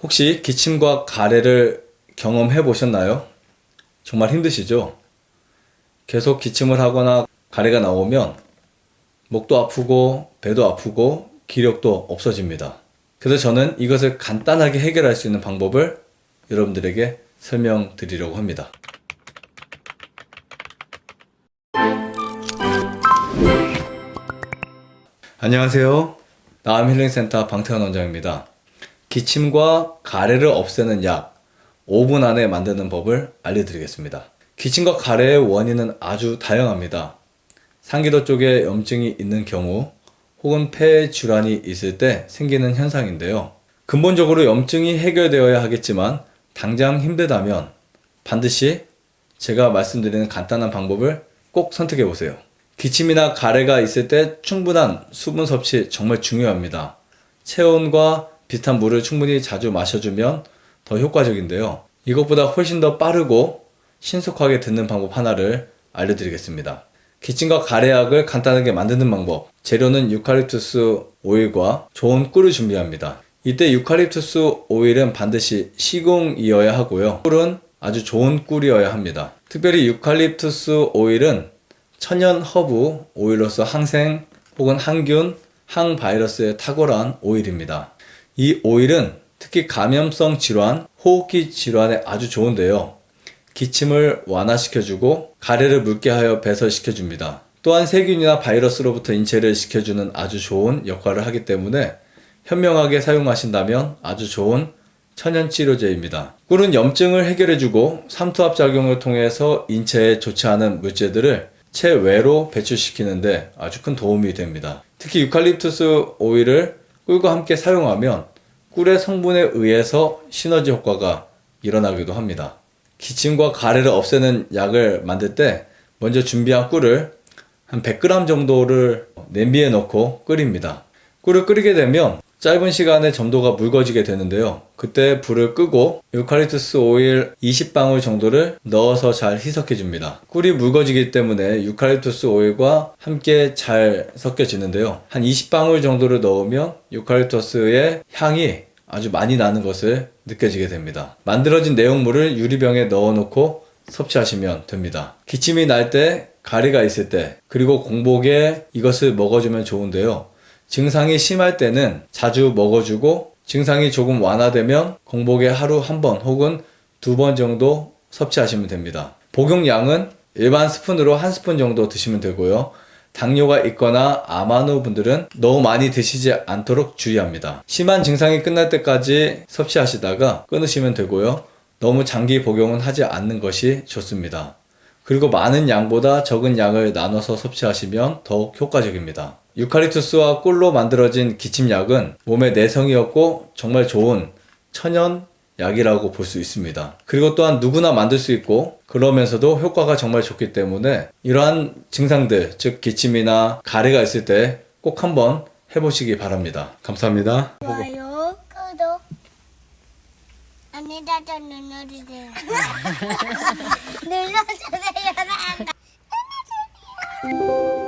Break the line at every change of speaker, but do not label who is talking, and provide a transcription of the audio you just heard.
혹시 기침과 가래를 경험해 보셨나요? 정말 힘드시죠? 계속 기침을 하거나 가래가 나오면 목도 아프고 배도 아프고 기력도 없어집니다. 그래서 저는 이것을 간단하게 해결할 수 있는 방법을 여러분들에게 설명드리려고 합니다. 안녕하세요. 나암힐링센터 방태환 원장입니다. 기침과 가래를 없애는 약 5분 안에 만드는 법을 알려드리겠습니다. 기침과 가래의 원인은 아주 다양합니다. 상기도 쪽에 염증이 있는 경우 혹은 폐 질환이 있을 때 생기는 현상인데요. 근본적으로 염증이 해결되어야 하겠지만 당장 힘들다면 반드시 제가 말씀드리는 간단한 방법을 꼭 선택해 보세요. 기침이나 가래가 있을 때 충분한 수분 섭취 정말 중요합니다. 체온과 비슷한 물을 충분히 자주 마셔주면 더 효과적인데요. 이것보다 훨씬 더 빠르고 신속하게 듣는 방법 하나를 알려드리겠습니다. 기침과 가래약을 간단하게 만드는 방법. 재료는 유칼립투스 오일과 좋은 꿀을 준비합니다. 이때 유칼립투스 오일은 반드시 시공이어야 하고요. 꿀은 아주 좋은 꿀이어야 합니다. 특별히 유칼립투스 오일은 천연 허브 오일로서 항생 혹은 항균, 항바이러스에 탁월한 오일입니다. 이 오일은 특히 감염성 질환, 호흡기 질환에 아주 좋은데요. 기침을 완화시켜주고 가래를 묽게 하여 배설시켜줍니다. 또한 세균이나 바이러스로부터 인체를 지켜주는 아주 좋은 역할을 하기 때문에 현명하게 사용하신다면 아주 좋은 천연치료제입니다. 꿀은 염증을 해결해주고 삼투압작용을 통해서 인체에 좋지 않은 물질들을 체외로 배출시키는데 아주 큰 도움이 됩니다. 특히 유칼립투스 오일을 꿀과 함께 사용하면 꿀의 성분에 의해서 시너지 효과가 일어나기도 합니다. 기침과 가래를 없애는 약을 만들 때 먼저 준비한 꿀을 한 100g 정도를 냄비에 넣고 끓입니다. 꿀을 끓이게 되면 짧은 시간에 점도가 묽어지게 되는데요. 그때 불을 끄고 유칼립투스 오일 20방울 정도를 넣어서 잘 희석해 줍니다. 꿀이 묽어지기 때문에 유칼립투스 오일과 함께 잘 섞여지는데요. 한 20방울 정도를 넣으면 유칼립투스의 향이 아주 많이 나는 것을 느껴지게 됩니다. 만들어진 내용물을 유리병에 넣어놓고 섭취하시면 됩니다. 기침이 날 때, 가래가 있을 때, 그리고 공복에 이것을 먹어주면 좋은데요. 증상이 심할 때는 자주 먹어주고 증상이 조금 완화되면 공복에 하루 한 번 혹은 2번 정도 섭취하시면 됩니다. 복용량은 일반 스푼으로 한 스푼 정도 드시면 되고요. 당뇨가 있거나 암환우 분들은 너무 많이 드시지 않도록 주의합니다. 심한 증상이 끝날 때까지 섭취하시다가 끊으시면 되고요. 너무 장기 복용은 하지 않는 것이 좋습니다. 그리고 많은 양보다 적은 양을 나눠서 섭취하시면 더욱 효과적입니다. 유칼립투스와 꿀로 만들어진 기침약은 몸의 내성이었고 정말 좋은 천연 약이라고 볼 수 있습니다. 그리고 또한 누구나 만들 수 있고 그러면서도 효과가 정말 좋기 때문에 이러한 증상들, 즉 기침이나 가래가 있을 때 꼭 한번 해보시기 바랍니다. 감사합니다.
좋아요, 구독, 안에다가 눌러주세요. 눌러주세요.